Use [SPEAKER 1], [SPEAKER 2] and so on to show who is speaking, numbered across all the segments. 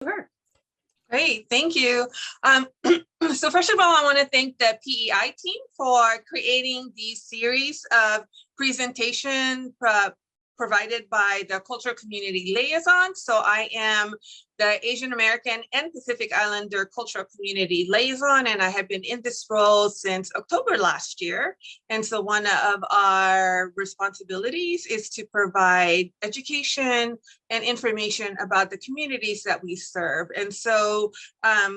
[SPEAKER 1] Sure.
[SPEAKER 2] Great, thank you. So first of all, I want to thank the PEI team for creating these series of presentation provided by the Cultural Community Liaison. So I am the Asian American and Pacific Islander Cultural Community Liaison, and I have been in this role since October last year. And so one of our responsibilities is to provide education and information about the communities that we serve. And so,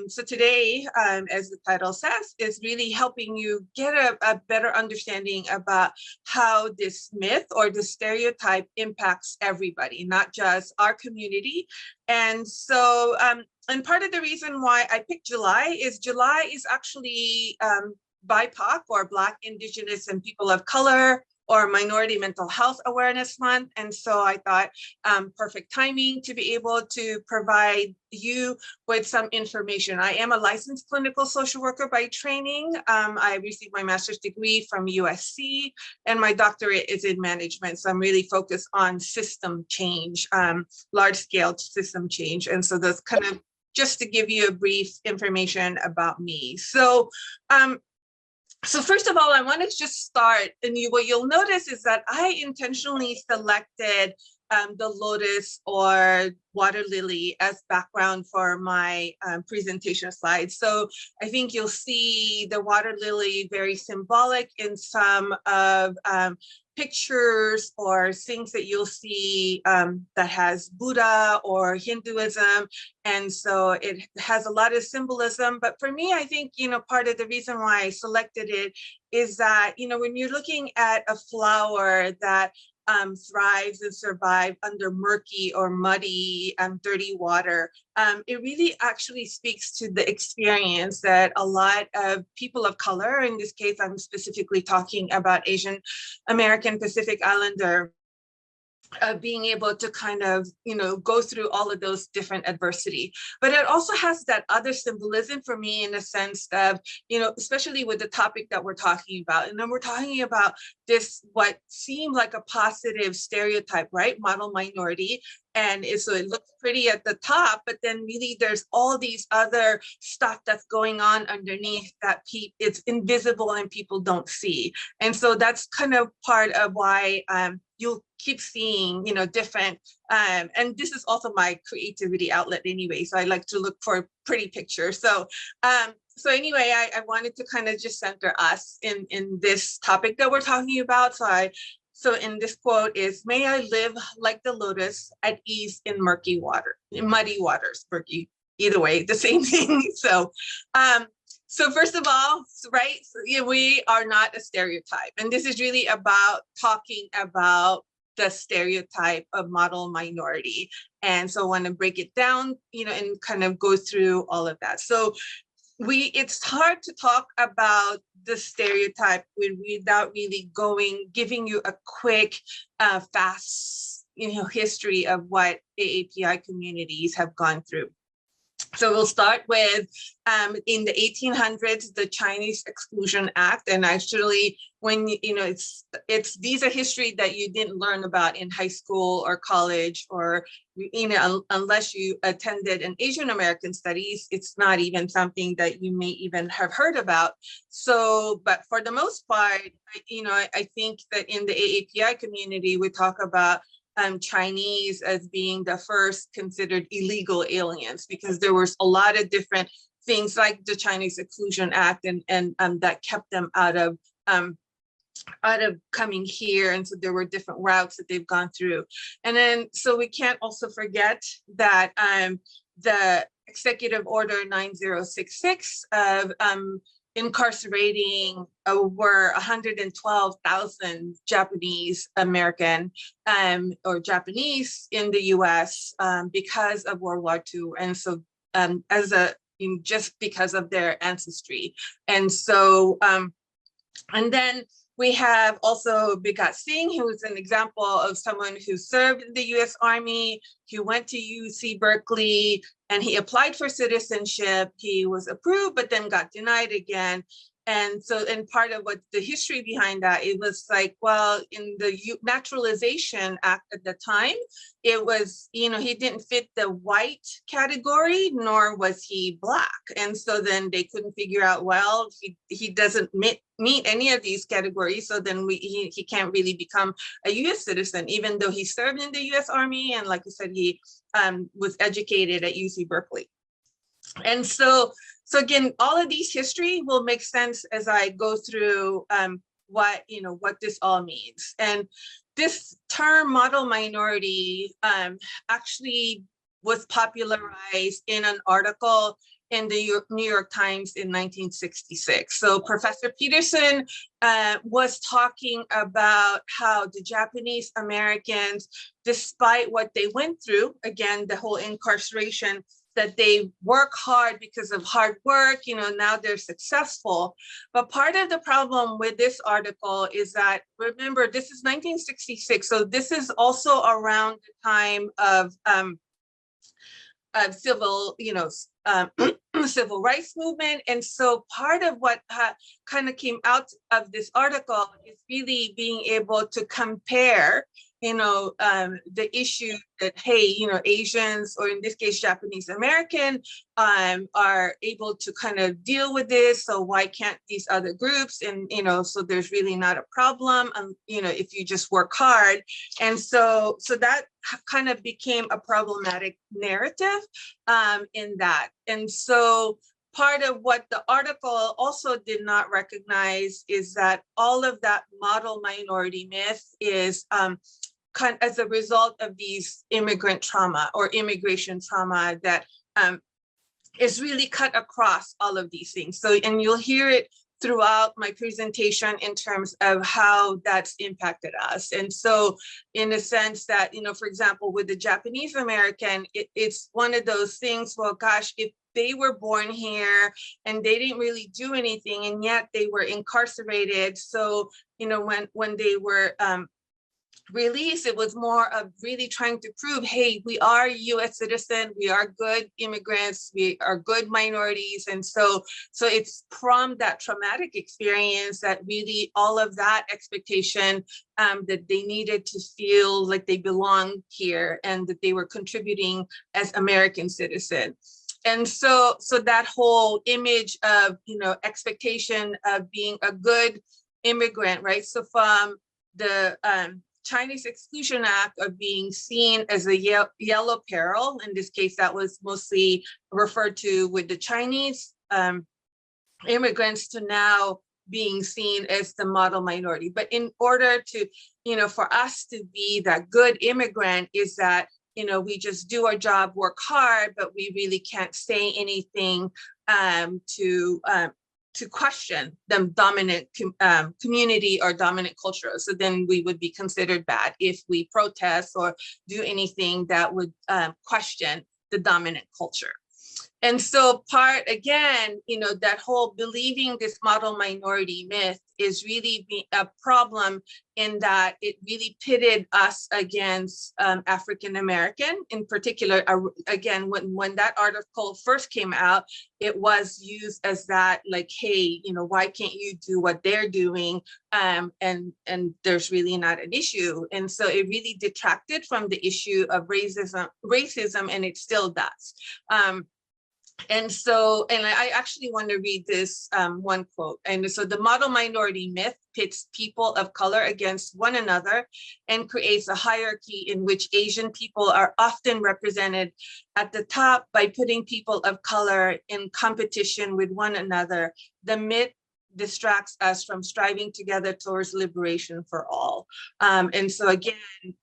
[SPEAKER 2] so today, as the title says, is really helping you get a better understanding about how this myth or the stereotype impacts everybody, not just our community. And so, and part of the reason why I picked July is actually BIPOC or Black, Indigenous, and People of Color or Minority Mental Health Awareness Month. And so I thought perfect timing to be able to provide you with some information. I am a licensed clinical social worker by training. I received my master's degree from USC, and my doctorate is in management. So I'm really focused on system change, large scale system change. And so that's kind of just to give you a brief information about me. So, so first of all, I want to just start, and what you'll notice is that I intentionally selected the lotus or water lily as background for my presentation slides. So I think you'll see the water lily very symbolic in some of pictures or things that you'll see that has Buddha or Hinduism. And so it has a lot of symbolism. But for me, I think, part of the reason why I selected it is that, when you're looking at a flower that thrives and survives under murky or muddy, dirty water, it really actually speaks to the experience that a lot of people of color, in this case, I'm specifically talking about Asian American Pacific Islander, being able to kind of, go through all of those different adversity. But it also has that other symbolism for me in the sense of, especially with the topic that we're talking about. And then we're talking about this, what seemed like a positive stereotype, right? Model minority. And so it looks pretty at the top, but then really there's all these other stuff that's going on underneath that it's invisible and people don't see. And so that's kind of part of why you'll keep seeing, different, and this is also my creativity outlet anyway. So I like to look for pretty pictures. So, so anyway, I wanted to kind of just center us in this topic that we're talking about. So in this quote is, "May I live like the lotus at ease in muddy waters, murky, either way, the same thing." So, so first of all, right, so, we are not a stereotype. And this is really about talking about the stereotype of model minority. And so I want to break it down, and kind of go through all of that. So it's hard to talk about the stereotype without really giving you a quick, fast, history of what AAPI communities have gone through. So we'll start with, in the 1800s, the Chinese Exclusion Act. And actually, when, it's visa history that you didn't learn about in high school or college, or, unless you attended an Asian American studies, it's not even something that you may even have heard about. So, but for the most part, I think that in the AAPI community, we talk about Chinese as being the first considered illegal aliens, because there was a lot of different things like the Chinese Exclusion Act and that kept them out of coming here. And so there were different routes that they've gone through. And then, so we can't also forget that the Executive Order 9066 of incarcerating over 112,000 Japanese American or Japanese in the US because of World War II. And so just because of their ancestry. And so, and then we have also Bigat Singh, who is an example of someone who served in the US Army. He went to UC Berkeley and he applied for citizenship. He was approved, but then got denied again. And so, and part of what the history behind that, it was like, well, in the Naturalization Act at the time, it was, you know, he didn't fit the white category, nor was he Black. And so then they couldn't figure out, well, he doesn't meet any of these categories. So then he can't really become a US citizen, even though he served in the US Army. And like I said, he was educated at UC Berkeley. And so again, all of these history will make sense as I go through what this all means. And this term model minority actually was popularized in an article in the New York Times in 1966. So Professor Peterson was talking about how the Japanese Americans, despite what they went through, again, the whole incarceration, that they work hard because of hard work, you know, now they're successful. But part of the problem with this article is that, remember, this is 1966. So this is also around the time of civil, civil rights movement. And so part of what kind of came out of this article is really being able to compare the issue that, hey, Asians, or in this case, Japanese American, are able to kind of deal with this. So why can't these other groups? And, so there's really not a problem, if you just work hard. And so that kind of became a problematic narrative in that. And so part of what the article also did not recognize is that all of that model minority myth is kind of as a result of these immigrant trauma or immigration trauma that is really cut across all of these things. So, and you'll hear it throughout my presentation in terms of how that's impacted us. And so in a sense that, for example, with the Japanese American, it's one of those things, well, gosh, if they were born here and they didn't really do anything, and yet they were incarcerated. So, when they were release, it was more of really trying to prove, hey, we are US citizen, we are good immigrants, we are good minorities. And so it's from that traumatic experience that really all of that expectation that they needed to feel like they belonged here and that they were contributing as American citizens. And so that whole image of, expectation of being a good immigrant, right? So from the Chinese Exclusion Act of being seen as a yellow peril, in this case, that was mostly referred to with the Chinese immigrants, to now being seen as the model minority. But in order to, for us to be that good immigrant is that, we just do our job, work hard, but we really can't say anything to question the dominant community or dominant culture. So then we would be considered bad if we protest or do anything that would question the dominant culture. And so part, again, that whole believing this model minority myth is really a problem in that it really pitted us against African American in particular. Again, when that article first came out, it was used as that, like, hey, why can't you do what they're doing? And there's really not an issue. And so it really detracted from the issue of racism, and it still does. And I actually want to read this one quote. And so the model minority myth pits people of color against one another and creates a hierarchy in which Asian people are often represented at the top by putting people of color in competition with one another. The myth distracts us from striving together towards liberation for all. And so again,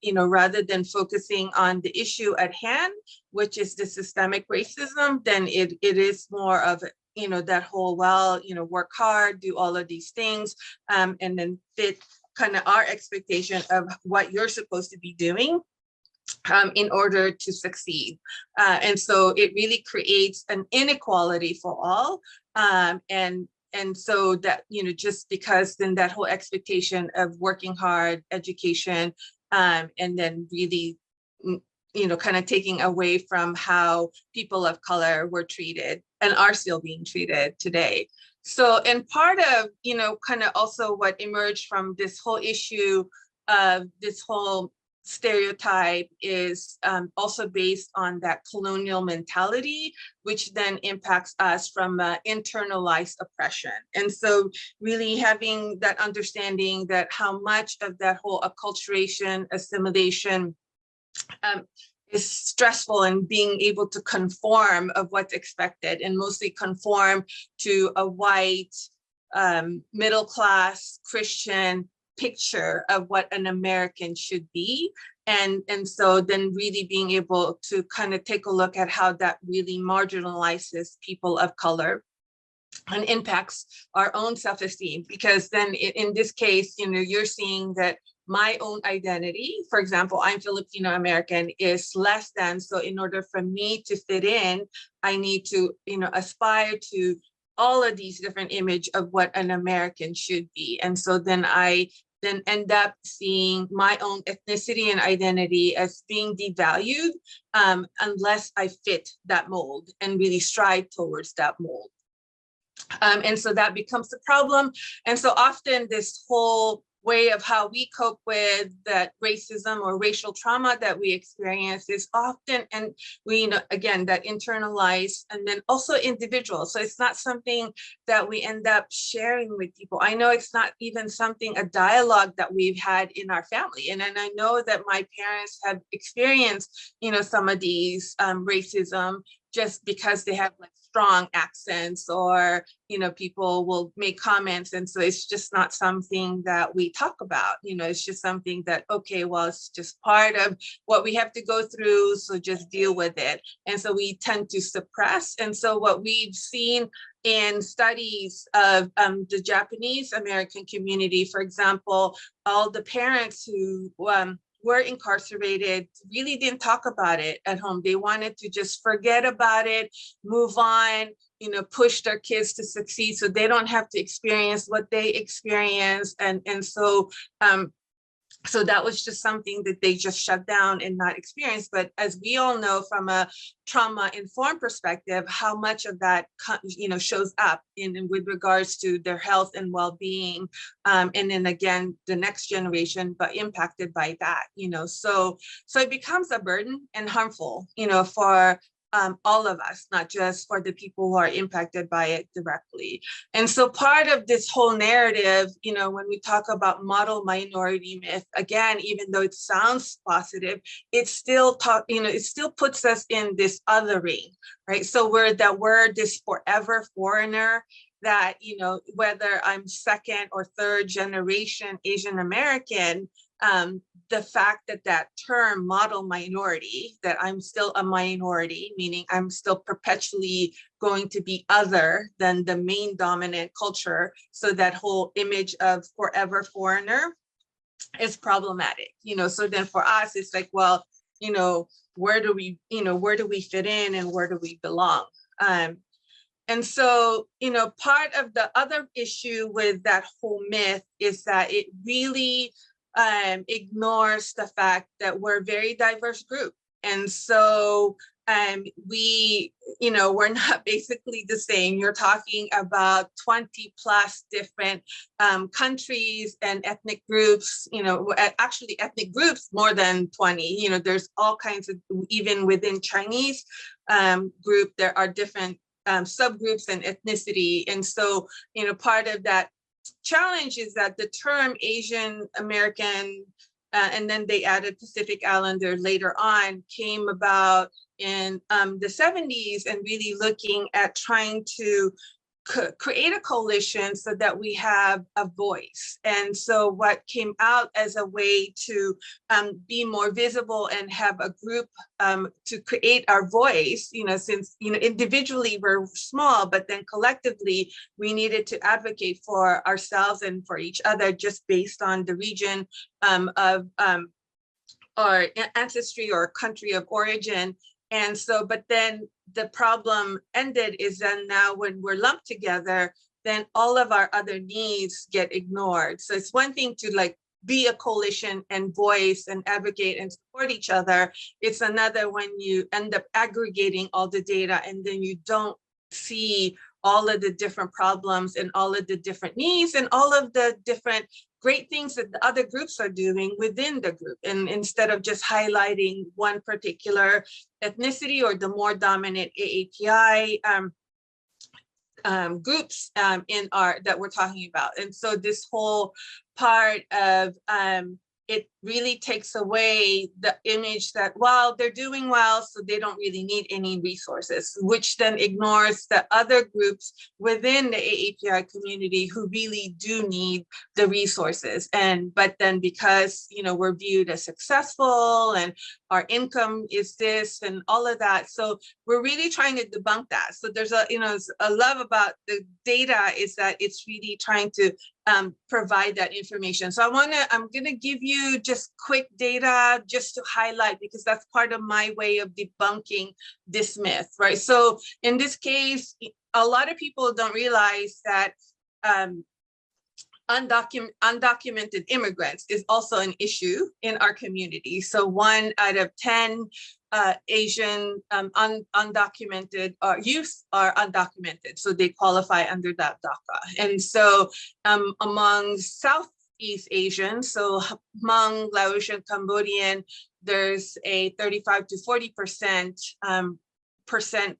[SPEAKER 2] rather than focusing on the issue at hand, which is the systemic racism, then it is more of, that whole, well, work hard, do all of these things, and then fit kind of our expectation of what you're supposed to be doing in order to succeed. And so it really creates an inequality for all. And so that, just because then that whole expectation of working hard, education, and then really, kind of taking away from how people of color were treated and are still being treated today. So, and part of, kind of also what emerged from this whole issue of this whole stereotype is also based on that colonial mentality, which then impacts us from internalized oppression. And so really having that understanding that how much of that whole acculturation, assimilation, is stressful, and being able to conform of what's expected, and mostly conform to a white, middle class Christian picture of what an American should be. And so then really being able to kind of take a look at how that really marginalizes people of color and impacts our own self-esteem, because then in this case, you're seeing that my own identity, for example, I'm Filipino American, is less than. So in order for me to fit in, I need to, aspire to all of these different images of what an American should be. And so then I end up seeing my own ethnicity and identity as being devalued unless I fit that mold and really strive towards that mold. And so that becomes the problem. And so often this whole way of how we cope with that racism or racial trauma that we experience is often, and we, again, that internalized, and then also individual. So it's not something that we end up sharing with people. I know it's not even something, a dialogue that we've had in our family. And I know that my parents have experienced, some of these racism, just because they have like strong accents, or people will make comments, and so it's just not something that we talk about. It's just something that, okay, well, it's just part of what we have to go through, so just deal with it. And so we tend to suppress. And so what we've seen in studies of the Japanese American community, for example, all the parents who were incarcerated really didn't talk about it at home. They wanted to just forget about it, move on, push their kids to succeed so they don't have to experience what they experienced. And so so that was just something that they just shut down and not experience. But as we all know from a trauma-informed perspective, how much of that shows up in with regards to their health and well-being, and then again the next generation, but impacted by that. So it becomes a burden and harmful, for all of us, not just for the people who are impacted by it directly. And so part of this whole narrative, when we talk about model minority myth, again, even though it sounds positive, it still it still puts us in this othering, right? So we're this forever foreigner, that, whether I'm second or third generation Asian American, the fact that term model minority, that I'm still a minority, meaning I'm still perpetually going to be other than the main dominant culture. So that whole image of forever foreigner is problematic, so then for us, it's like, well, where do we fit in, and where do we belong? And so, part of the other issue with that whole myth is that it really ignores the fact that we're a very diverse group. And so we're not basically the same. You're talking about 20 plus different countries and ethnic groups, actually ethnic groups more than 20. There's all kinds of, even within Chinese group, there are different subgroups and ethnicity. And so, part of that challenge is that the term Asian American, and then they added Pacific Islander later on, came about in the 70s, and really looking at trying to create a coalition so that we have a voice. And so what came out as a way to be more visible and have a group to create our voice, since individually we're small, but then collectively we needed to advocate for ourselves and for each other, just based on the region of our ancestry or country of origin. And so, but then the problem ended is then now when we're lumped together, then all of our other needs get ignored. So it's one thing to like be a coalition and voice and advocate and support each other. It's another when you end up aggregating all the data and then you don't see all of the different problems and all of the different needs and all of the different great things that the other groups are doing within the group. And instead of just highlighting one particular ethnicity or the more dominant AAPI groups that we're talking about. And so this whole part of it really takes away the image that, well, they're doing well, so they don't really need any resources, which then ignores the other groups within the AAPI community who really do need the resources. But then because, we're viewed as successful and our income is this and all of that, so we're really trying to debunk that. So there's a love about the data is that it's really trying to provide that information. So I'm gonna give you just quick data just to highlight, because that's part of my way of debunking this myth, right? So in this case, a lot of people don't realize that undocumented immigrants is also an issue in our community. So 1 out of 10 Asian undocumented youth are undocumented, so they qualify under that DACA. And so among Southeast Asians, so Hmong, Laotian, Cambodian, there's a 35 to 40%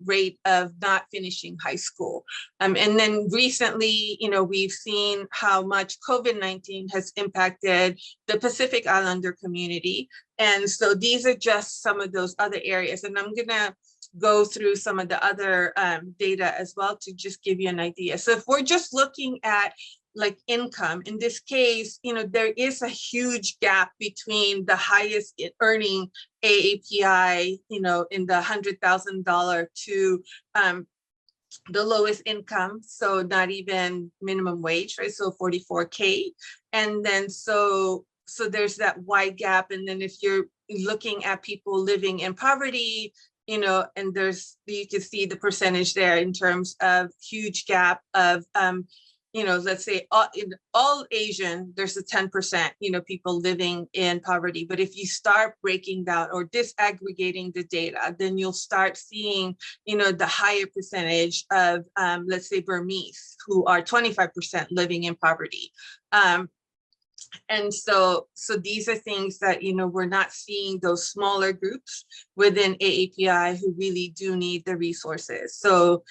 [SPEAKER 2] rate of not finishing high school. And then recently, we've seen how much COVID-19 has impacted the Pacific Islander community. And so these are just some of those other areas. And I'm gonna go through some of the other data as well to just give you an idea. So if we're just looking at like income, in this case, there is a huge gap between the highest earning AAPI, in the $100,000 to the lowest income, so not even minimum wage, right? So 44K. And then so there's that wide gap. And then if you're looking at people living in poverty, and you can see the percentage there in terms of huge gap of let's say in all Asian, there's a 10%, people living in poverty. But if you start breaking down or disaggregating the data, then you'll start seeing, the higher percentage of, let's say, Burmese, who are 25% living in poverty. And so these are things that, we're not seeing those smaller groups within AAPI who really do need the resources. So,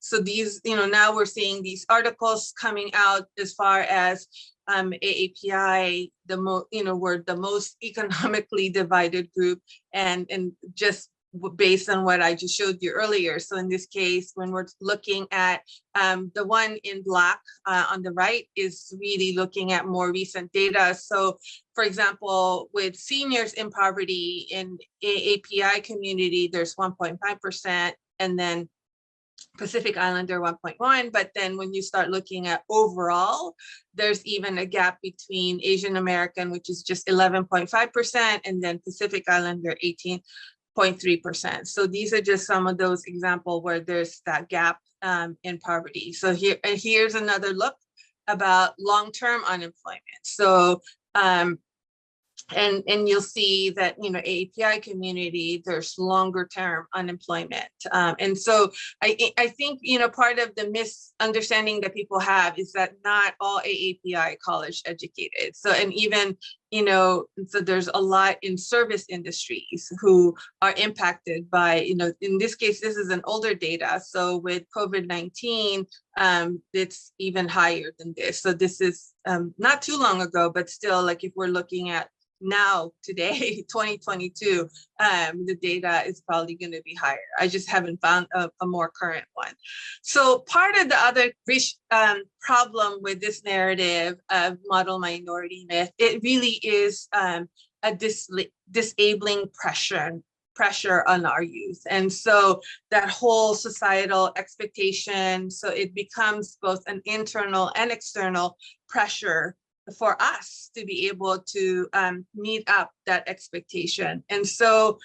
[SPEAKER 2] so these, now we're seeing these articles coming out as far as AAPI, we're the most economically divided group, and just based on what I just showed you earlier. So in this case, when we're looking at the one in black on the right is really looking at more recent data. So for example, with seniors in poverty in AAPI community, there's 1.5%, and then Pacific Islander 1.1, but then when you start looking at overall, there's even a gap between Asian American, which is just 11.5%, and then Pacific Islander 18.3%. So these are just some of those examples where there's that gap in poverty. So here's another look about long-term unemployment. So and you'll see that, AAPI community, there's longer term unemployment. And so I think, part of the misunderstanding that people have is that not all AAPI college educated. So, and even, so there's a lot in service industries who are impacted by, in this case, this is an older data. So with COVID-19, it's even higher than this. So this is not too long ago, but still, like if we're looking at now, today, 2022, the data is probably going to be higher. I just haven't found a more current one. So part of the other problem with this narrative of model minority myth, it really is a disabling pressure on our youth. And so that whole societal expectation, so it becomes both an internal and external pressure for us to be able to meet up that expectation. And so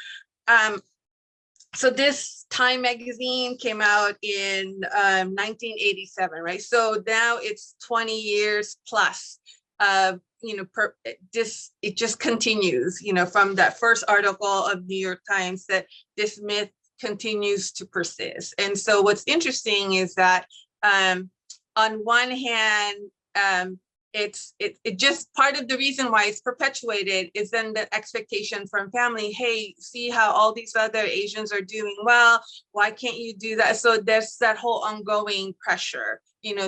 [SPEAKER 2] so this Time magazine came out in 1987, right? So now it's 20 years plus of, it just continues, from that first article of New York Times that this myth continues to persist. And so what's interesting is that on one hand, it just part of the reason why it's perpetuated is then the expectation from family, hey, see how all these other Asians are doing well, why can't you do that? So there's that whole ongoing pressure,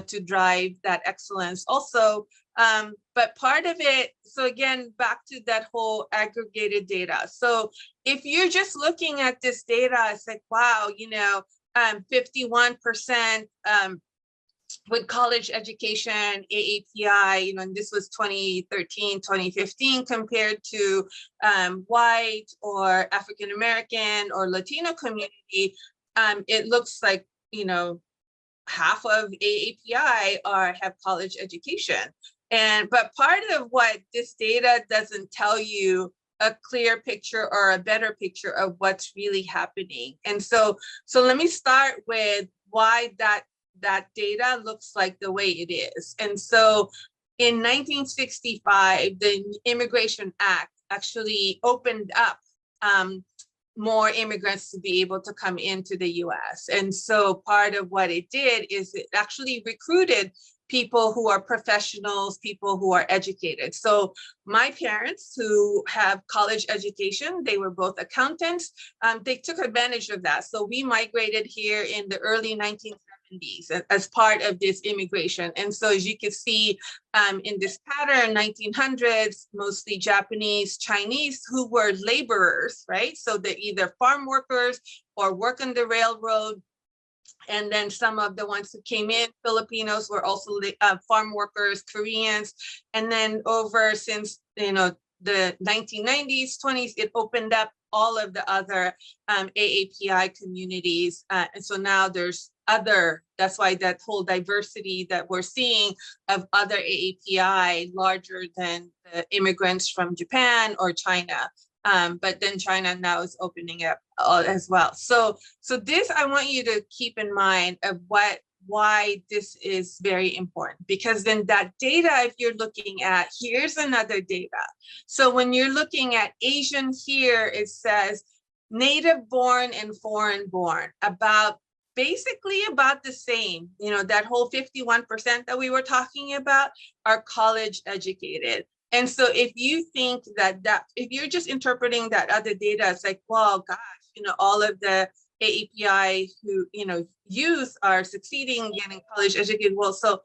[SPEAKER 2] to drive that excellence also. But part of it, so again, back to that whole aggregated data. So if you're just looking at this data, it's like, wow, 51% with college education, AAPI, and this was 2013, 2015, compared to white or African-American or Latino community, it looks like, half of AAPI have college education. But part of what this data doesn't tell you a clear picture or a better picture of what's really happening. And so let me start with why that data looks like the way it is. And so in 1965, the Immigration Act actually opened up more immigrants to be able to come into the US. And so part of what it did is it actually recruited people who are professionals, people who are educated. So my parents, who have college education, they were both accountants, they took advantage of that. So we migrated here in the early 1970s as part of this immigration. And so as you can see in this pattern, 1900s, mostly Japanese, Chinese, who were laborers, right? So they're either farm workers or work on the railroad. And then some of the ones who came in, Filipinos, were also farm workers, Koreans. And then over since, the 1990s, 20s, it opened up all of the other AAPI communities. And so now there's that's why that whole diversity that we're seeing of other AAPI larger than the immigrants from Japan or China. But then China now is opening up as well. So this, I want you to keep in mind of why this is very important, because then that data, if you're looking at, here's another data. So when you're looking at Asian here, it says native born and foreign born, basically about the same, that whole 51% that we were talking about are college educated. And so if you think that if you're just interpreting that other data, it's like, well, gosh, all of the AAPI who, youth are succeeding, getting college educated. Well, so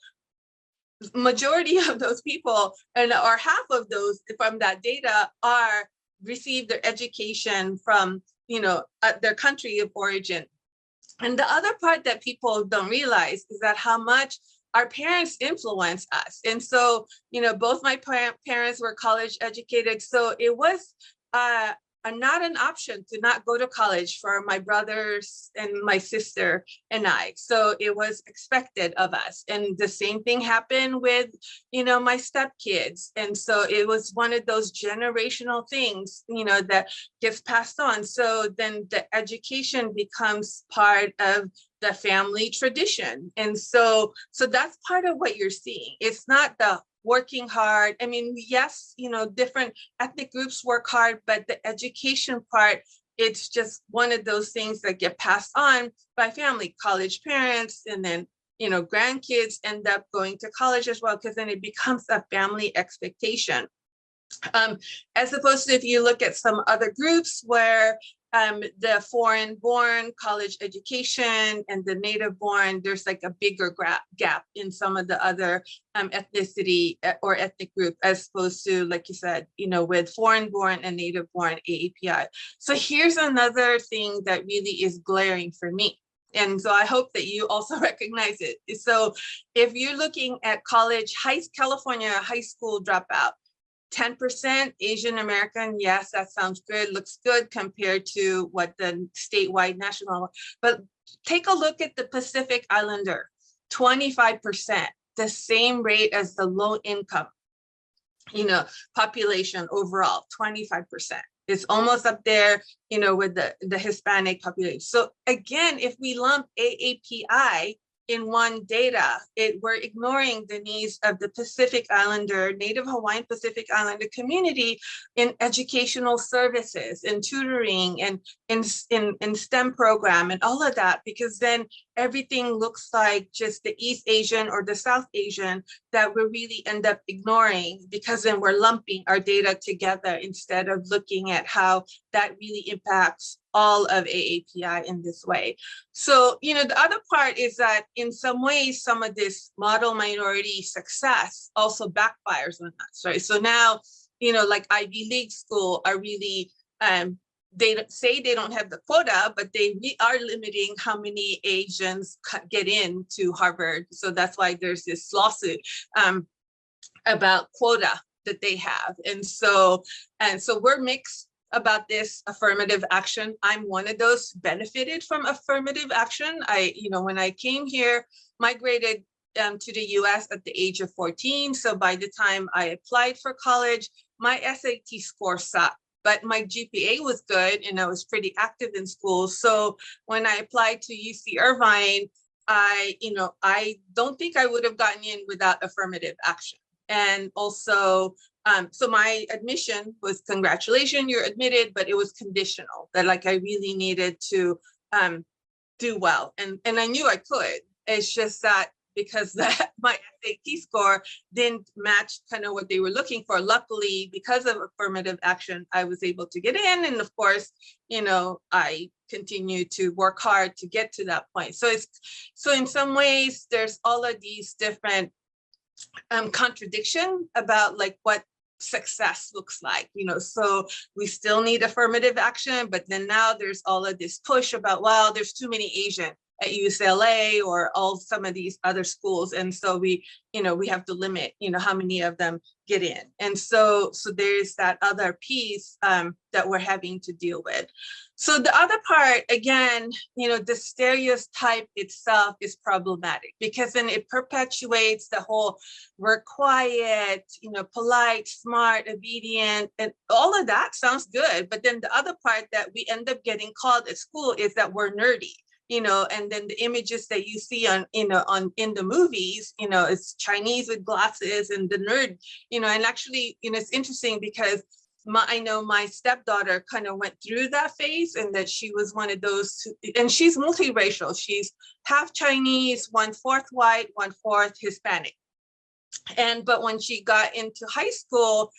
[SPEAKER 2] majority of those people, or half of those from that data, receive their education from, their country of origin. And the other part that people don't realize is that how much our parents influence us. And so, both my parents were college educated. So it was not an option to not go to college for my brothers and my sister and I. So it was expected of us. And the same thing happened with, my stepkids. And so it was one of those generational things, that gets passed on. So then the education becomes part of the family tradition. And so that's part of what you're seeing. It's not the working hard. I mean, yes, different ethnic groups work hard, but the education part, it's just one of those things that get passed on by family. College parents, and then, grandkids end up going to college as well, because then it becomes a family expectation. As opposed to if you look at some other groups where the foreign born college education and the native born, there's like a bigger gap in some of the other ethnicity or ethnic group, as opposed to, like you said, with foreign born and native born AAPI. So here's another thing that really is glaring for me. And so I hope that you also recognize it. So if you're looking at California high school dropout, 10% Asian American, yes, that sounds good, looks good compared to what the statewide national, but take a look at the Pacific Islander, 25%, the same rate as the low income, population overall, 25%. It's almost up there, with the Hispanic population. So again, if we lump AAPI in one data, we're ignoring the needs of the Pacific Islander, Native Hawaiian Pacific Islander community in educational services and tutoring and in STEM program and all of that, because then everything looks like just the East Asian or the South Asian that we really end up ignoring, because then we're lumping our data together instead of looking at how that really impacts all of AAPI in this way. So, the other part is that in some ways, some of this model minority success also backfires on us, right? So now, like Ivy League school are really, they say they don't have the quota, but they are limiting how many Asians get into Harvard. So that's why there's this lawsuit about quota that they have. And so we're mixed about this affirmative action. I'm one of those benefited from affirmative action. When I came here, migrated to the US at the age of 14. So by the time I applied for college, my SAT score sucked, but my GPA was good and I was pretty active in school. So when I applied to UC Irvine, I don't think I would have gotten in without affirmative action. And also, so my admission was, congratulations, you're admitted, but it was conditional, that like I really needed to do well. And I knew I could. It's just that because my SAT score didn't match kind of what they were looking for. Luckily, because of affirmative action, I was able to get in. And of course, I continue to work hard to get to that point. So in some ways, there's all of these different contradiction about like what success looks like, so we still need affirmative action, but then now there's all of this push about, well, there's too many Asian at UCLA or some of these other schools, and so we have to limit how many of them get in. And so there's that other piece that we're having to deal with. So the other part, again, the stereotype itself is problematic, because then it perpetuates the whole we're quiet, polite, smart, obedient, and all of that sounds good. But then the other part that we end up getting called at school is that we're nerdy. And then the images that you see in the movies, it's Chinese with glasses and the nerd, and actually, it's interesting because I know my stepdaughter kind of went through that phase, and that she was one of those, and she's multiracial. She's half Chinese, 1/4 white, 1/4 Hispanic. But when she got into high school,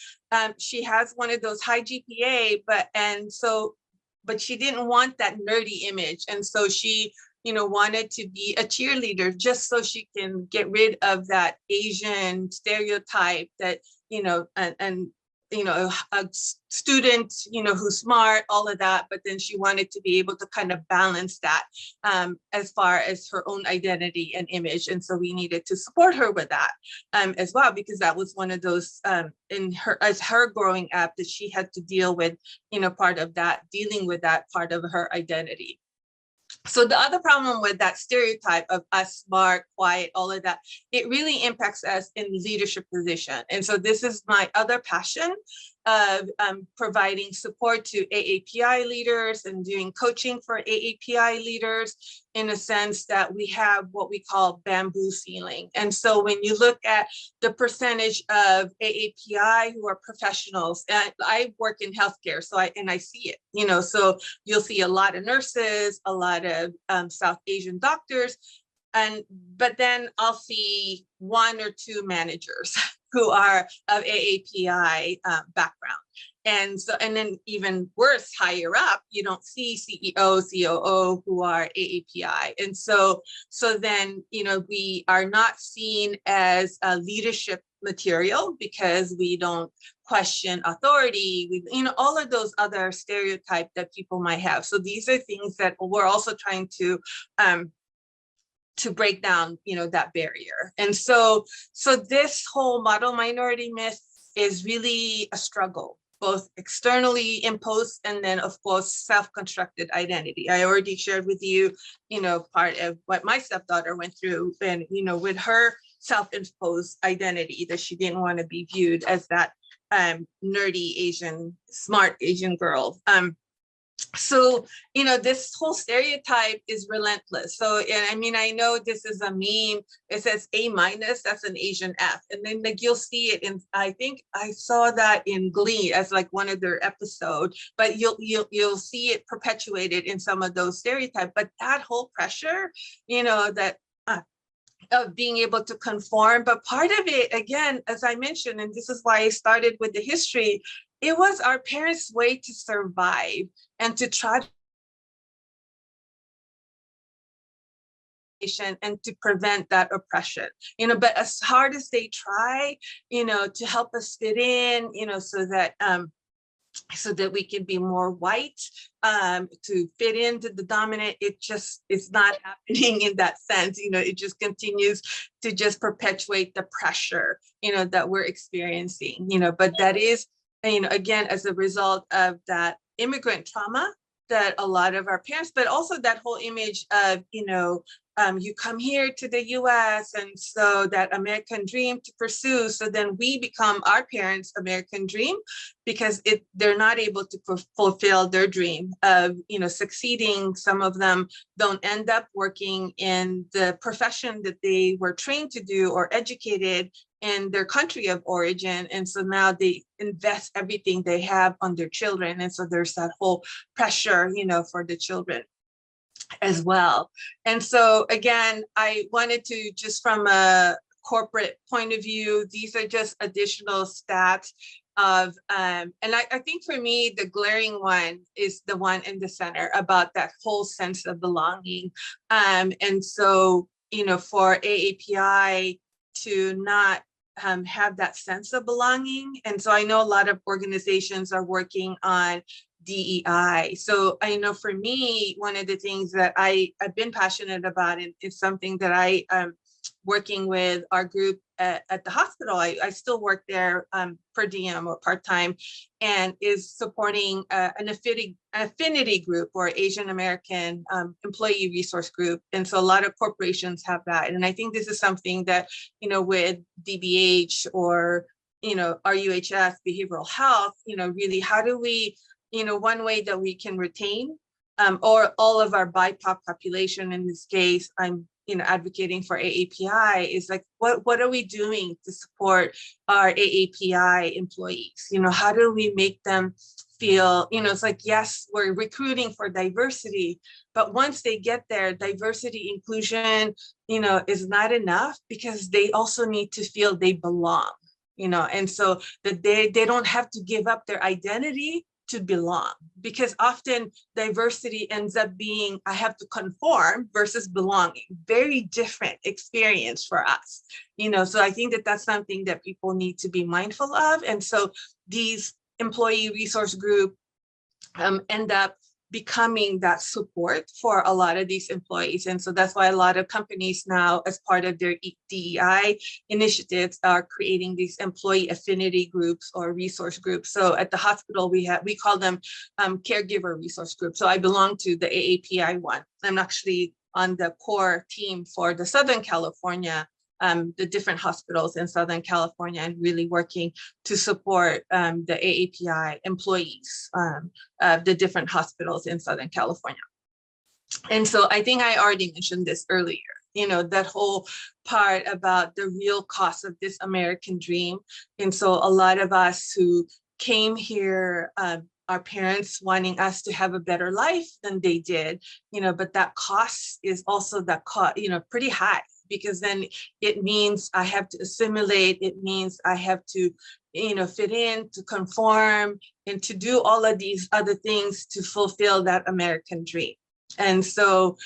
[SPEAKER 2] she has one of those high GPA, but she didn't want that nerdy image. And so she, wanted to be a cheerleader just so she can get rid of that Asian stereotype that, a student, who's smart, all of that. But then she wanted to be able to kind of balance that as far as her own identity and image. And so we needed to support her with that as well, because that was one of those as her growing up that she had to deal with, part of that, dealing with that part of her identity. So the other problem with that stereotype of us smart, quiet, all of that, it really impacts us in leadership position. And so this is my other passion of providing support to AAPI leaders and doing coaching for AAPI leaders, in a sense that we have what we call bamboo ceiling. And so when you look at the percentage of AAPI who are professionals, and I work in healthcare, so I see it, so you'll see a lot of nurses, a lot of South Asian doctors, but then I'll see 1 or 2 managers who are of AAPI background. And then even worse, higher up, you don't see CEO, COO who are AAPI. And so then, we are not seen as a leadership material because we don't question authority, all of those other stereotypes that people might have. So these are things that we're also trying to break down, that barrier. And so this whole model minority myth is really a struggle, both externally imposed and then, of course, self-constructed identity. I already shared with you, part of what my stepdaughter went through, and, with her self-imposed identity, that she didn't want to be viewed as that nerdy Asian, smart Asian girl. So, this whole stereotype is relentless. So, and I mean, I know this is a meme. It says A minus, that's an Asian F. And then like you'll see it in, I think I saw that in Glee as like one of their episodes, but you'll see it perpetuated in some of those stereotypes. But that whole pressure, that of being able to conform. But part of it, again, as I mentioned, and this is why I started with the history, it was our parents' way to survive and to try and to prevent that oppression, but as hard as they try, to help us fit in, so that we can be more white, to fit into the dominant, it's not happening in that sense. It just continues to just perpetuate the pressure, that we're experiencing, but that is, again, as a result of that immigrant trauma that a lot of our parents, but also that whole image of, you come here to the US, and so that American dream to pursue. So then we become our parents' American dream, because they're not able to fulfill their dream of, succeeding. Some of them don't end up working in the profession that they were trained to do or educated in their country of origin. And so now they invest everything they have on their children. And so there's that whole pressure, for the children as well. And so again, I wanted to, just from a corporate point of view, these are just additional stats of, and I think for me, the glaring one is the one in the center about that whole sense of belonging. And so, for AAPI to not have that sense of belonging. And so I know a lot of organizations are working on DEI. So I know for me, one of the things that I've been passionate about, and is something that I working with our group at the hospital. I still work there per diem or part-time, and is supporting an affinity group, or Asian American employee resource group. And so a lot of corporations have that. And I think this is something that, with DBH or, RUHS, behavioral health, really, how do we, one way that we can retain or all of our BIPOC population, in this case, I'm advocating for AAPI, is like, what are we doing to support our AAPI employees? How do we make them feel, it's like, yes, we're recruiting for diversity, but once they get there, diversity, inclusion, is not enough, because they also need to feel they belong, and so that they don't have to give up their identity to belong, because often diversity ends up being, I have to conform versus belonging. Very different experience for us, so I think that that's something that people need to be mindful of. And so these employee resource group end up becoming that support for a lot of these employees. And so that's why a lot of companies now, as part of their DEI initiatives, are creating these employee affinity groups or resource groups. So at the hospital, we call them caregiver resource groups. So I belong to the AAPI one. I'm actually on the core team for the Southern California, the different hospitals in Southern California, and really working to support the AAPI employees of the different hospitals in Southern California. And so I think I already mentioned this earlier, that whole part about the real cost of this American dream. And so a lot of us who came here, our parents wanting us to have a better life than they did, but that cost is also pretty high, because then it means I have to assimilate. It means I have to, fit in, to conform, and to do all of these other things to fulfill that American dream. And so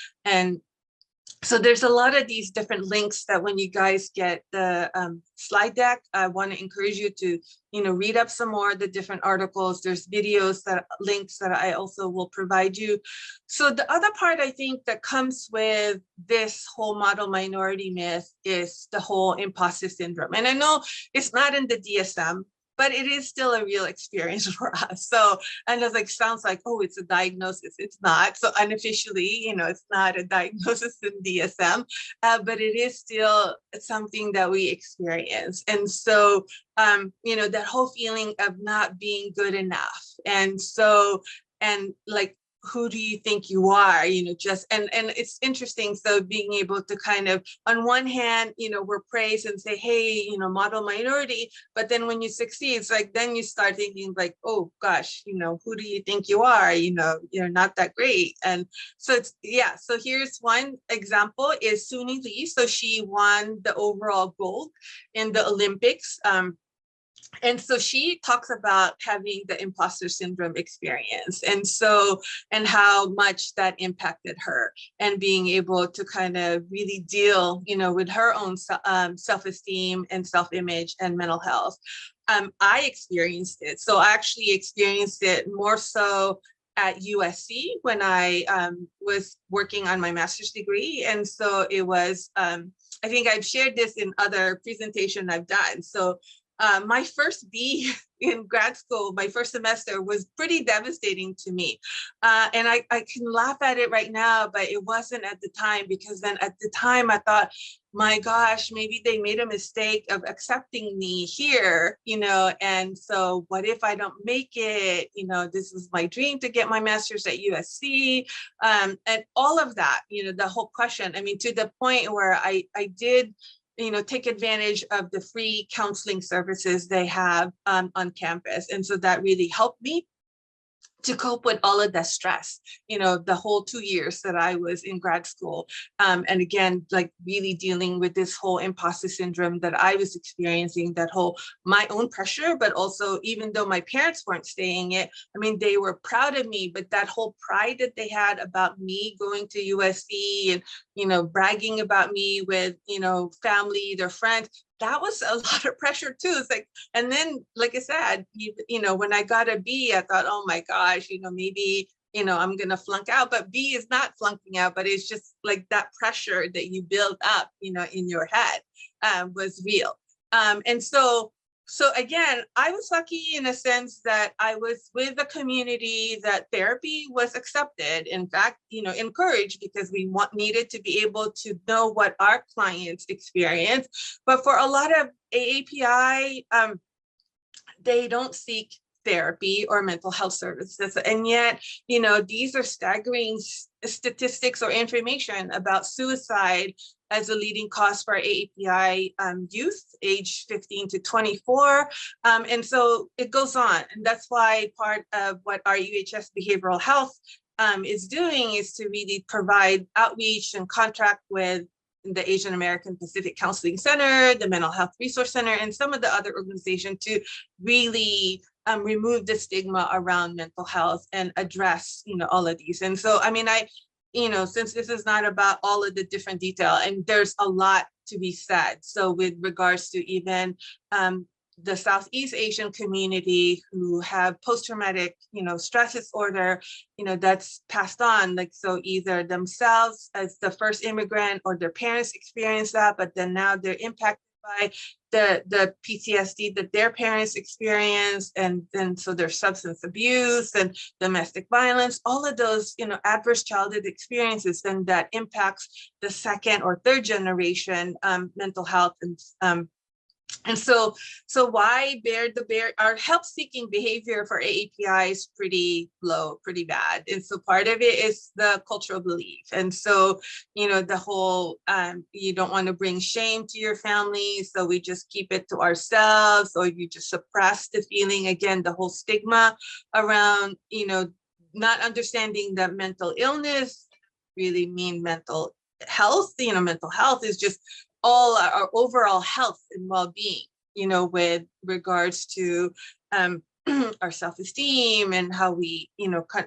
[SPEAKER 2] there's a lot of these different links that when you guys get the slide deck, I want to encourage you to, read up some more of the different articles. There's videos, links that I also will provide you. So the other part, I think, that comes with this whole model minority myth is the whole imposter syndrome. And I know it's not in the DSM, but it is still a real experience for us. So, and it's like, sounds like, oh, it's a diagnosis. It's not. So unofficially, it's not a diagnosis in DSM, but it is still something that we experience. And so, that whole feeling of not being good enough. And so, and like who do you think you are, just, and it's interesting. So being able to kind of, on one hand, we're praised and say, hey, model minority, but then when you succeed, it's like, then you start thinking like, oh gosh, who do you think you are? You're not that great. And so it's, yeah, so here's one example is Suni Lee. So she won the overall gold in the Olympics. And so she talks about having the imposter syndrome experience, and how much that impacted her, and being able to kind of really deal, with her own self-esteem and self-image and mental health. I experienced it. So I actually experienced it more so at USC when I was working on my master's degree. And so it was, I think I've shared this in other presentations I've done. So my first B in grad school, my first semester, was pretty devastating to me. And I can laugh at it right now, but it wasn't at the time, because then at the time I thought, my gosh, maybe they made a mistake of accepting me here, and so what if I don't make it? This is my dream to get my master's at USC, and all of that, the whole question. I mean, to the point where I did take advantage of the free counseling services they have on campus. And so that really helped me to cope with all of that stress, the whole 2 years that I was in grad school. And again, like really dealing with this whole imposter syndrome that I was experiencing, that whole, my own pressure, but also, even though my parents weren't saying it, I mean, they were proud of me, but that whole pride that they had about me going to USC and, bragging about me with, family, their friends, that was a lot of pressure too. It's like, and then, like I said, when I got a B, I thought, oh my gosh, maybe, I'm going to flunk out, but B is not flunking out, but it's just like that pressure that you build up, in your head was real. And so again, I was lucky in a sense that I was with a community that therapy was accepted, in fact, encouraged, because we needed to be able to know what our clients experience. But for a lot of AAPI, they don't seek therapy or mental health services. And yet, these are staggering statistics or information about suicide as a leading cause for AAPI youth age 15 to 24. And so it goes on. And that's why part of what our UHS behavioral health is doing is to really provide outreach and contract with the Asian American Pacific Counseling Center, the Mental Health Resource Center, and some of the other organizations to really remove the stigma around mental health and address, all of these. And so, I mean, since this is not about all of the different detail, and there's a lot to be said. So with regards to even the Southeast Asian community who have post-traumatic, stress disorder, that's passed on, like, so either themselves as the first immigrant or their parents experienced that, but then now they're impacted by the PTSD that their parents experienced, and then so there's substance abuse and domestic violence, all of those, adverse childhood experiences, then that impacts the second or third generation mental health. And so why our help-seeking behavior for AAPI is pretty low, pretty bad. And so part of it is the cultural belief. And so, the whole, you don't want to bring shame to your family, so we just keep it to ourselves, or you just suppress the feeling. Again, the whole stigma around, not understanding that mental illness really mean mental health. Mental health is just all our overall health and well-being, with regards to our self-esteem and how we,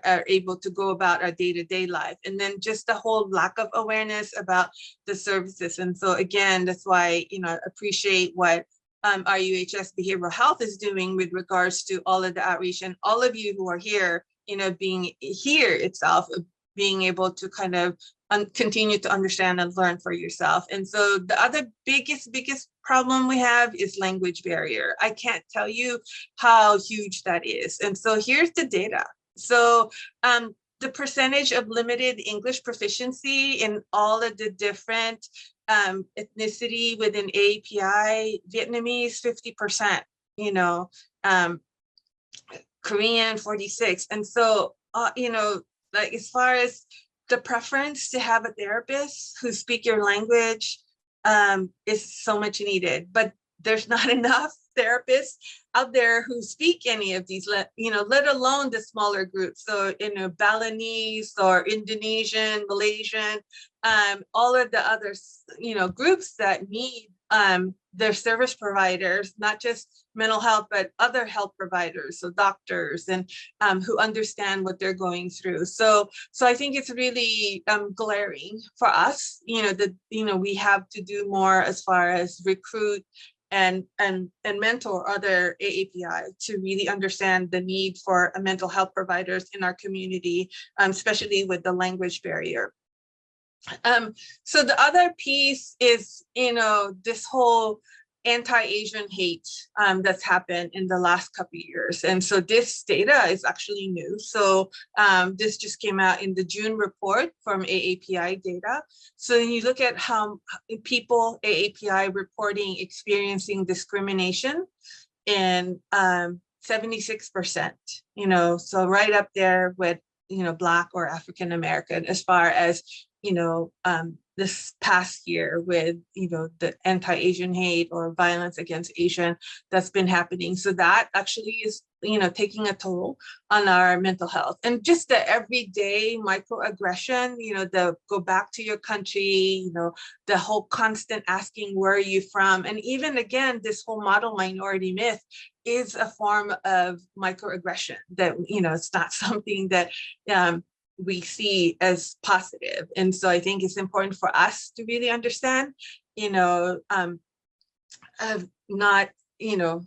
[SPEAKER 2] are able to go about our day-to-day life. And then just the whole lack of awareness about the services. And so again, that's why, I appreciate what our UHS behavioral health is doing with regards to all of the outreach, and all of you who are here, being here itself, being able to kind of continue to understand and learn for yourself. And so the other biggest problem we have is language barrier. I can't tell you how huge that is. And so here's the data. So the percentage of limited English proficiency in all of the different ethnicity within AAPI, Vietnamese 50%, Korean 46%. And so, like as far as the preference to have a therapist who speak your language is so much needed, but there's not enough therapists out there who speak any of these, let alone the smaller groups. So, Balinese or Indonesian, Malaysian, all of the other, groups that need their service providers, not just mental health, but other health providers, so doctors, and who understand what they're going through. So I think it's really glaring for us, that we have to do more as far as recruit and mentor other AAPI to really understand the need for mental health providers in our community, especially with the language barrier. So the other piece is, this whole anti-Asian hate that's happened in the last couple of years. And so this data is actually new. So this just came out in the June report from AAPI data. So when you look at how people, AAPI reporting experiencing discrimination, and 76%, so right up there with, Black or African American as far as, this past year with, the anti-Asian hate or violence against Asian that's been happening. So that actually is, taking a toll on our mental health, and just the everyday microaggression, the go back to your country, the whole constant asking, where are you from? And even again, this whole model minority myth is a form of microaggression that, it's not something that, we see as positive. And so I think it's important for us to really understand, not,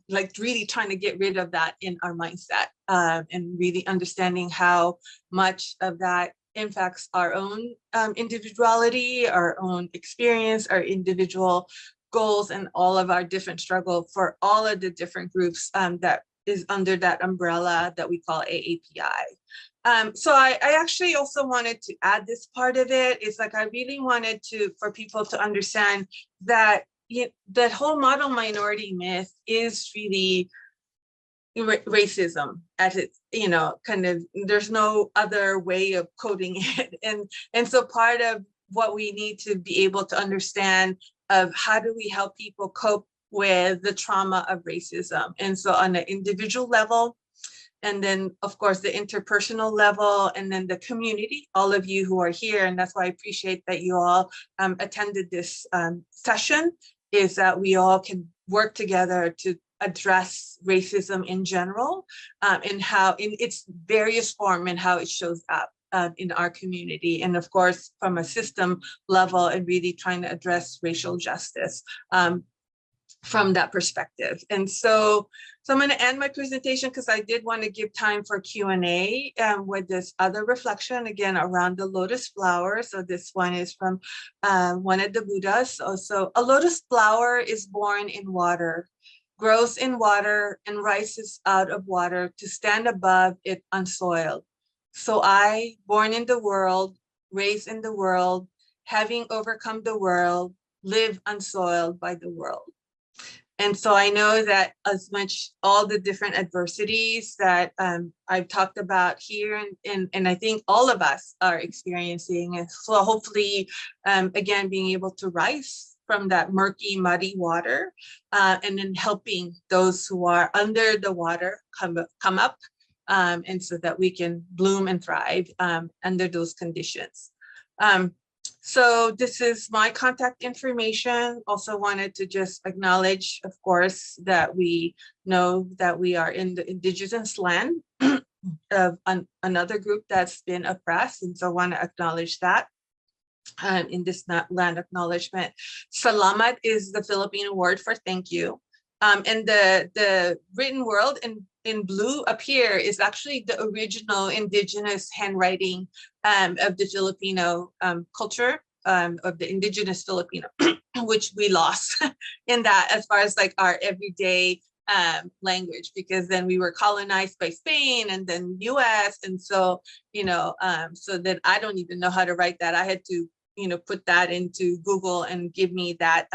[SPEAKER 2] like really trying to get rid of that in our mindset, and really understanding how much of that impacts our own individuality, our own experience, our individual goals, and all of our different struggle for all of the different groups that is under that umbrella that we call AAPI. So I actually also wanted to add this part of it. It's like I really wanted for people to understand that that whole model minority myth is really racism at its, kind of, there's no other way of coding it. And so part of what we need to be able to understand of how do we help people cope with the trauma of racism. And so on the individual level, and then of course the interpersonal level, and then the community, all of you who are here, and that's why I appreciate that you all attended this session, is that we all can work together to address racism in general, and how in its various form and how it shows up in our community, and of course from a system level, and really trying to address racial justice from that perspective. And so I'm going to end my presentation because I did want to give time for Q&A with this other reflection, again, around the lotus flower. So this one is from one of the Buddhas. So a lotus flower is born in water, grows in water, and rises out of water to stand above it unsoiled. So I, born in the world, raised in the world, having overcome the world, live unsoiled by the world. And so I know that as much all the different adversities that I've talked about here, and I think all of us are experiencing, and so hopefully, again, being able to rise from that murky, muddy water, and then helping those who are under the water come up, and so that we can bloom and thrive under those conditions. So this is my contact information. Also wanted to just acknowledge, of course, that we know that we are in the indigenous land of another group that's been oppressed. And so I want to acknowledge that in this land acknowledgement. Salamat is the Filipino word for thank you. And the written word in blue up here is actually the original indigenous handwriting of the Filipino culture, of the indigenous Filipino, which we lost in that as far as like our everyday language, because then we were colonized by Spain and then US. And so, so then I don't even know how to write that. I had to, put that into Google and give me that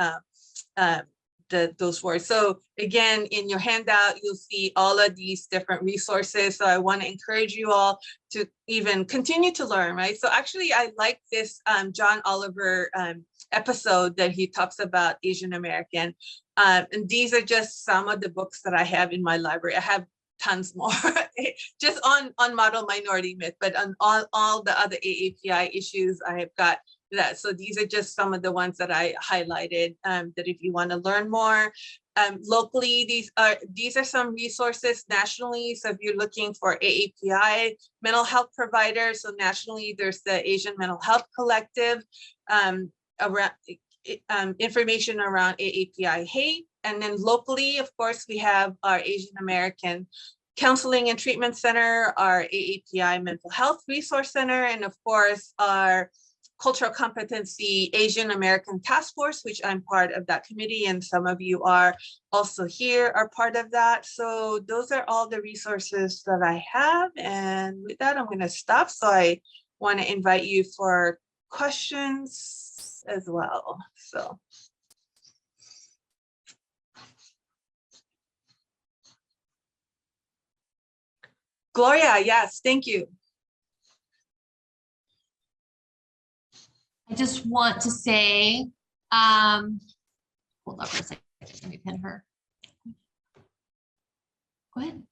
[SPEAKER 2] those words. So again, in your handout, you'll see all of these different resources. So I want to encourage you all to even continue to learn, right? So actually, I like this John Oliver episode that he talks about Asian American. And these are just some of the books that I have in my library. I have tons more just on model minority myth, but on all the other AAPI issues, I have got that. So these are just some of the ones that I highlighted, that if you want to learn more. Locally, these are some resources nationally. So if you're looking for AAPI mental health providers, so nationally there's the Asian Mental Health Collective, around information around AAPI hate. And then locally, of course, we have our Asian American Counseling and Treatment Center, our AAPI Mental Health Resource Center, and of course, our Cultural Competency Asian American Task Force, which I'm part of that committee, and some of you are also here are part of that. So those are all the resources that I have. And with that, I'm going to stop. So I want to invite you for questions as well. So. Gloria, yes, thank you.
[SPEAKER 1] I just want to say, hold on for a second, let me pin her. Go ahead.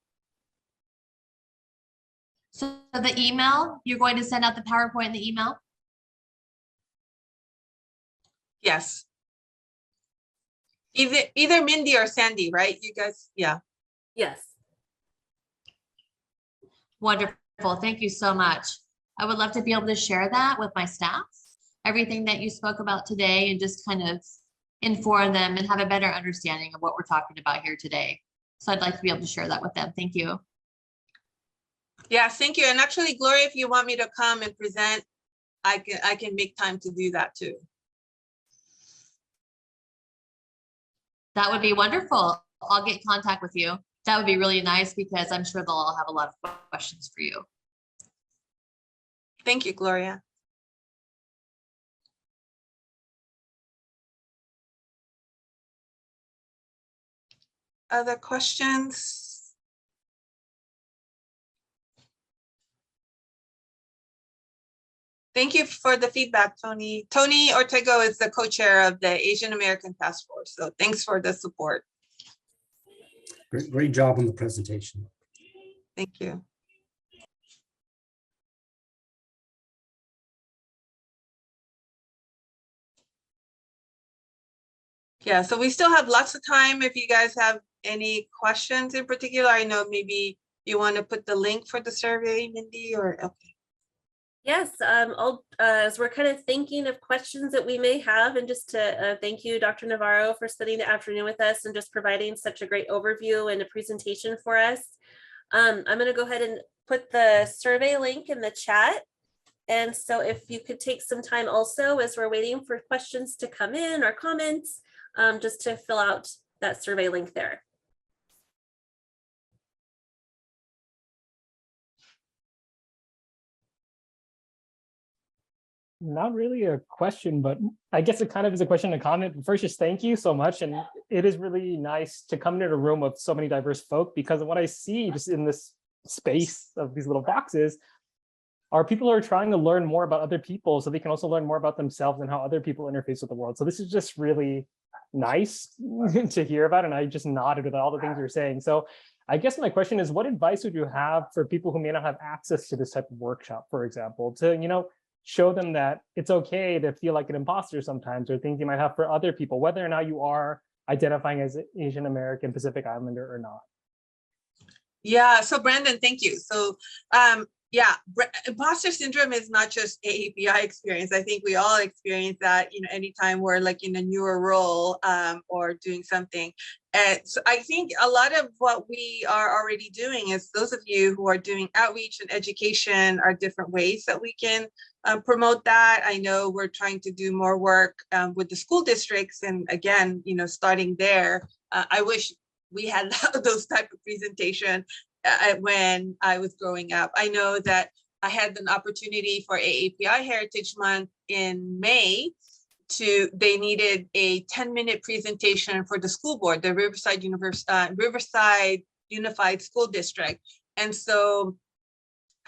[SPEAKER 1] So the email, you're going to send out the PowerPoint in the email?
[SPEAKER 2] Yes. Either Mindy or Sandy, right? You guys, yeah.
[SPEAKER 3] Yes.
[SPEAKER 1] Wonderful, thank you so much. I would love to be able to share that with my staff, everything that you spoke about today, and just kind of inform them and have a better understanding of what we're talking about here today. So I'd like to be able to share that with them. Thank you.
[SPEAKER 2] Yes, thank you. And actually, Gloria, if you want me to come and present, I can make time to do that too.
[SPEAKER 1] That would be wonderful. I'll get in contact with you. That would be really nice because I'm sure they'll all have a lot of questions for you.
[SPEAKER 2] Thank you, Gloria. Other questions? Thank you for the feedback, Tony. Tony Ortego is the co-chair of the Asian American Task Force. So thanks for the support.
[SPEAKER 4] Great job on the presentation.
[SPEAKER 2] Thank you. Yeah, so we still have lots of time if you guys have any questions in particular. I know maybe you want to put the link for the survey, Mindy, or okay.
[SPEAKER 3] Yes, as we're kind of thinking of questions that we may have, and just to thank you, Dr. Navarro, for spending the afternoon with us and just providing such a great overview and a presentation for us. I'm going to go ahead and put the survey link in the chat. And so if you could take some time also as we're waiting for questions to come in or comments, just to fill out that survey link there.
[SPEAKER 5] Not really a question, but I guess it kind of is a question and comment. But first, just thank you so much. And it is really nice to come into a room with so many diverse folk, because what I see just in this space of these little boxes are people who are trying to learn more about other people so they can also learn more about themselves and how other people interface with the world. So this is just really nice to hear about. And I just nodded with all the things you're saying. So I guess my question is, what advice would you have for people who may not have access to this type of workshop, for example, to, show them that it's okay to feel like an imposter sometimes, or things you might have for other people, whether or not you are identifying as Asian American, Pacific Islander or not? Yeah,
[SPEAKER 2] so Brandon, thank you. So yeah, imposter syndrome is not just AAPI experience. I think we all experience that, anytime we're like in a newer role or doing something. And so I think a lot of what we are already doing is, those of you who are doing outreach and education, are different ways that we can promote that. I know we're trying to do more work with the school districts. And again, starting there, I wish we had those type of presentation when I was growing up. I know that I had an opportunity for AAPI Heritage Month in May they needed a 10-minute presentation for the school board, the Riverside Unified School District. And so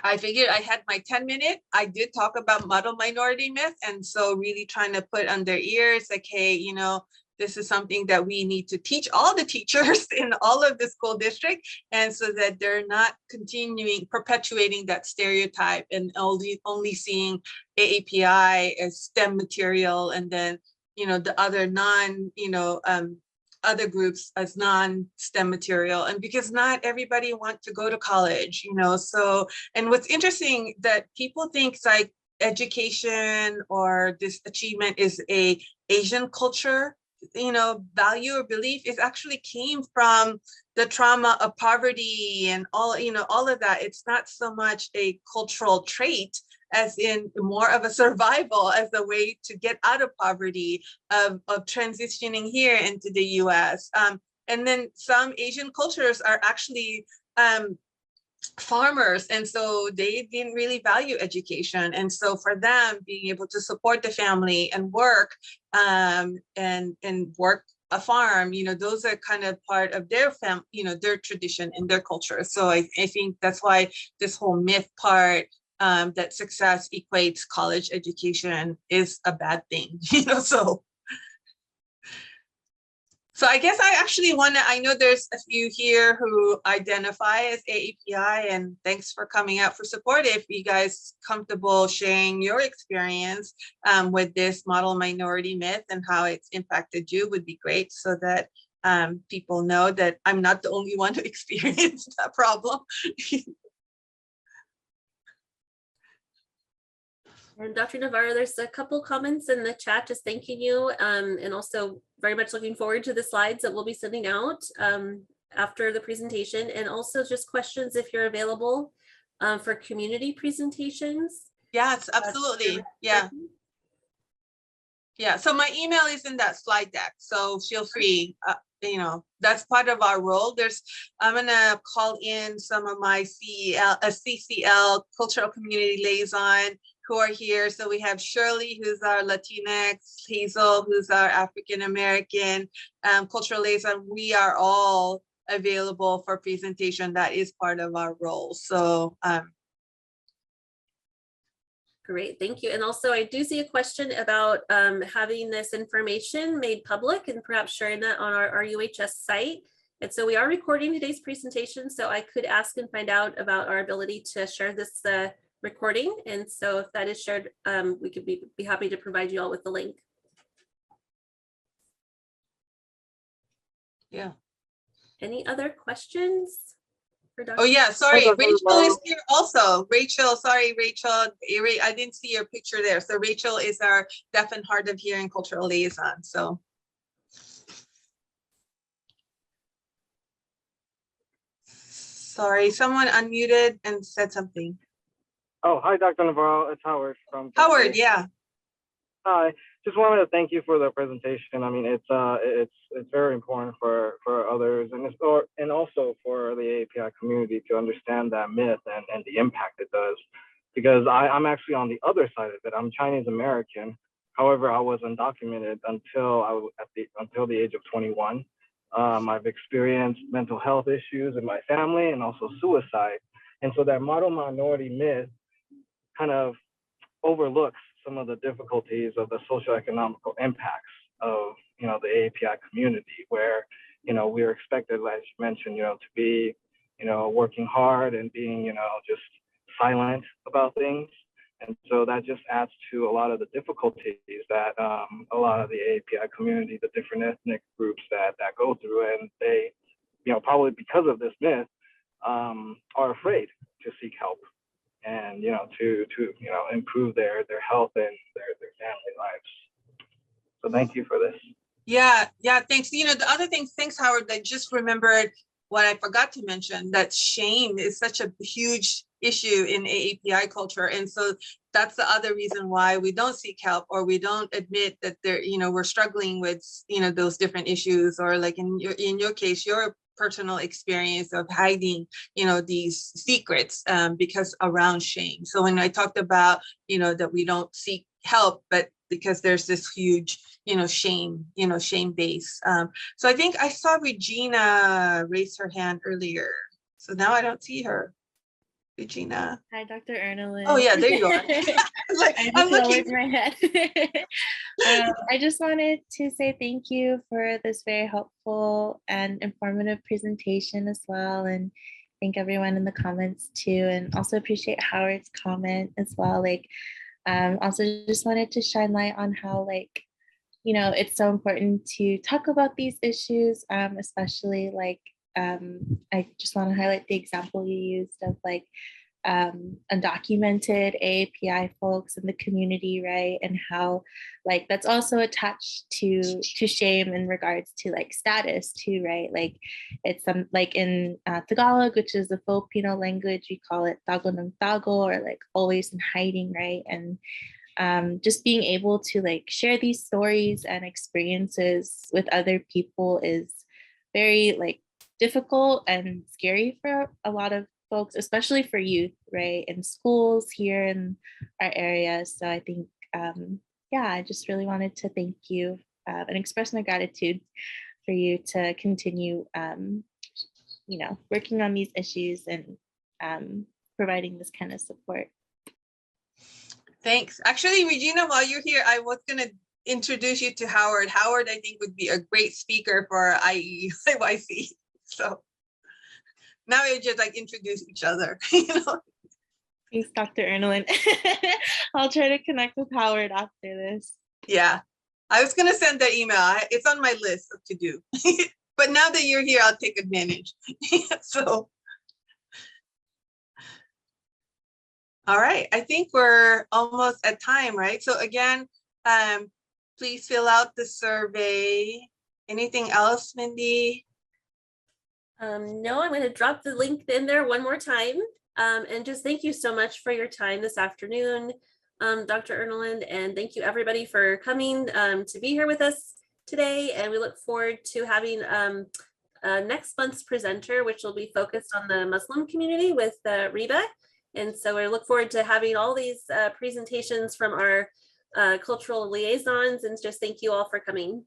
[SPEAKER 2] I figured I had my 10-minute. I did talk about model minority myth. And so really trying to put on their ears, like, hey, you know, this is something that we need to teach all the teachers in all of the school district. And so that they're not perpetuating that stereotype and only seeing AAPI as STEM material. And then, you know, the other other groups as non-STEM material. And because not everybody wants to go to college, you know, so, and what's interesting that people think it's like education or this achievement is a Asian culture, you know, value or belief is actually came from the trauma of poverty and all, you know, all of that. It's not so much a cultural trait as in more of a survival as a way to get out of poverty, of transitioning here into the US. And then some Asian cultures are actually farmers, and so they didn't really value education. And so for them, being able to support the family and work and work a farm, you know, those are kind of part of their you know, their tradition and their culture. So I think that's why this whole myth part, that success equates college education is a bad thing, you know, so I guess I actually want to, I know there's a few here who identify as AAPI, and thanks for coming out for support. If you guys comfortable sharing your experience with this model minority myth and how it's impacted you would be great, so that people know that I'm not the only one who experienced that problem.
[SPEAKER 3] And Dr. Navarro, there's a couple comments in the chat just thanking you, and also very much looking forward to the slides that we'll be sending out after the presentation, and also just questions if you're available for community presentations.
[SPEAKER 2] Yes, absolutely. Yeah. Yeah, so my email is in that slide deck, so feel free, you know, that's part of our role. I'm gonna call in some of my CCL, Cultural Community Liaison, who are here. So we have Shirley, who's our Latinx, Hazel, who's our African-American cultural liaison. We are all available for presentation. That is part of our role. So
[SPEAKER 3] great, thank you. And also I do see a question about having this information made public and perhaps sharing that on our UHS site. And so we are recording today's presentation, so I could ask and find out about our ability to share this recording. And so if that is shared, we could be happy to provide you all with the link.
[SPEAKER 2] yeah.
[SPEAKER 3] Any other questions for Dr.?
[SPEAKER 2] Oh yeah, sorry, Rachel is here also. Rachel, sorry, Rachel, I didn't see your picture there. So Rachel is our deaf and hard of hearing cultural liaison. So. Sorry, someone unmuted and said something.
[SPEAKER 4] Oh, hi, Dr. Navarro. It's Howard from
[SPEAKER 2] Howard, yeah.
[SPEAKER 4] Hi. Just wanted to thank you for the presentation. I mean, it's very important for others and also for the AAPI community to understand that myth and the impact it does. Because I'm actually on the other side of it. I'm Chinese American. However, I was undocumented until the age of 21. I've experienced mental health issues in my family and also suicide. And so that model minority myth kind of overlooks some of the difficulties of the socioeconomical impacts of, you know, the AAPI community, where, you know, we're expected, as you mentioned, you know, to be, you know, working hard and being, you know, just silent about things. And so that just adds to a lot of the difficulties that a lot of the AAPI community, the different ethnic groups that go through, and they, you know, probably because of this myth, are afraid to seek help and, you know, to you know, improve their health and their family lives. So thank you for this.
[SPEAKER 2] Yeah, thanks. You know, the other thing, thanks, Howard, I just remembered what I forgot to mention, that shame is such a huge issue in AAPI culture. And so that's the other reason why we don't seek help, or we don't admit that you know, we're struggling with, you know, those different issues, or like in your case, your personal experience of hiding, you know, these secrets because around shame. So when I talked about, you know, that we don't seek help, but because there's this huge, shame base. So I think I saw Regina raise her hand earlier. So now I don't see her. Regina.
[SPEAKER 6] Hi, Dr. Ernelin.
[SPEAKER 2] Oh yeah, there you are.
[SPEAKER 6] I
[SPEAKER 2] I'm
[SPEAKER 6] just
[SPEAKER 2] looking.
[SPEAKER 6] lowered my head. I just wanted to say thank you for this very helpful and informative presentation as well. And thank everyone in the comments too. And also appreciate Howard's comment as well. Also just wanted to shine light on how it's so important to talk about these issues, especially I just want to highlight the example you used of undocumented AAPI folks in the community, right? And how that's also attached to shame in regards to status too, right? It's some in Tagalog, which is the Filipino language, we call it tago ng tago, or always in hiding, right? And just being able to share these stories and experiences with other people is very difficult and scary for a lot of folks, especially for youth, right, in schools here in our area. So I think, I just really wanted to thank you and express my gratitude for you to continue, working on these issues and providing this kind of support.
[SPEAKER 2] Thanks. Actually, Regina, while you're here, I was going to introduce you to Howard. Howard, I think, would be a great speaker for IEYC. So now we just introduce each other.
[SPEAKER 6] Thanks, Dr. Ernelin. I'll try to connect with Howard after this.
[SPEAKER 2] Yeah, I was gonna send the email. It's on my list of to do. But now that you're here, I'll take advantage. So, all right, I think we're almost at time, right? So again, please fill out the survey. Anything else, Mindy?
[SPEAKER 3] No, I'm going to drop the link in there one more time. And just thank you so much for your time this afternoon, Dr. Ernelin, and thank you everybody for coming to be here with us today. And we look forward to having next month's presenter, which will be focused on the Muslim community with Reba. And so we look forward to having all these presentations from our cultural liaisons, and just thank you all for coming.